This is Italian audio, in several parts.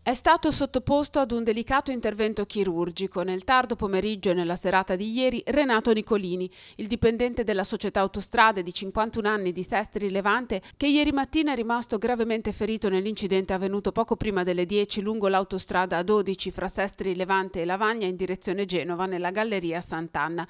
È stato sottoposto ad un delicato intervento chirurgico nel tardo pomeriggio e nella serata di ieri Renato Nicolini, il dipendente della società Autostrade di 51 anni di Sestri Levante, che ieri mattina è rimasto gravemente ferito nell'incidente avvenuto poco prima delle 10 lungo l'autostrada A12 fra Sestri Levante e Lavagna in direzione Genova nella galleria Sant'Anna.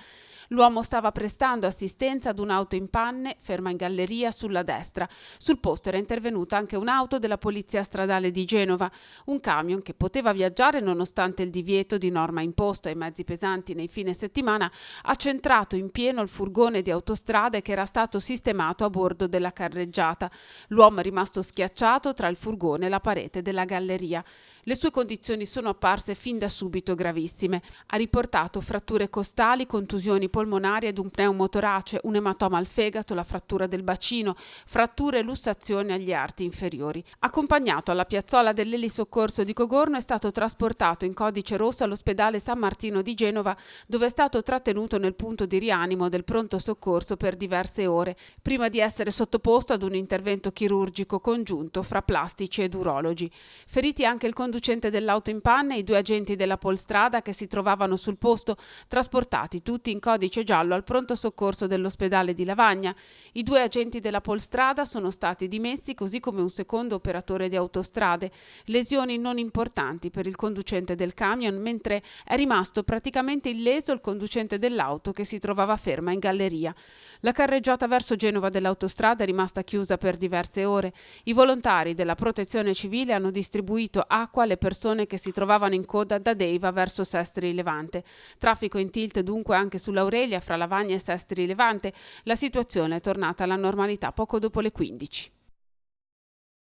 L'uomo stava prestando assistenza ad un'auto in panne ferma in galleria sulla destra. Sul posto era intervenuta anche un'auto della Polizia Stradale di Genova. Un camion che poteva viaggiare nonostante il divieto di norma imposto ai mezzi pesanti nei fine settimana ha centrato in pieno il furgone di autostrade che era stato sistemato a bordo della carreggiata. L'uomo è rimasto schiacciato tra il furgone e la parete della galleria. Le sue condizioni sono apparse fin da subito gravissime. Ha riportato fratture costali, contusioni polmonari ed un pneumotorace, un ematoma al fegato, la frattura del bacino, fratture e lussazioni agli arti inferiori. Accompagnato alla piazzola dell'elisoccorso di Cogorno, è stato trasportato in codice rosso all'ospedale San Martino di Genova, dove è stato trattenuto nel punto di rianimo del pronto soccorso per diverse ore, prima di essere sottoposto ad un intervento chirurgico congiunto fra plastici ed urologi. Feriti anche il conducente dell'auto in panne e i 2 agenti della Polstrada che si trovavano sul posto, trasportati tutti in codice giallo al pronto soccorso dell'ospedale di Lavagna. I 2 agenti della Polstrada sono stati dimessi, così come un secondo operatore di autostrade. Lesioni non importanti per il conducente del camion, mentre è rimasto praticamente illeso il conducente dell'auto che si trovava ferma in galleria. La carreggiata verso Genova dell'autostrada è rimasta chiusa per diverse ore. I volontari della Protezione Civile hanno distribuito acqua alle persone che si trovavano in coda da Deiva verso Sestri Levante. Traffico in tilt dunque anche sull'Aurelia fra Lavagna e Sestri Levante. La situazione è tornata alla normalità poco dopo le 15.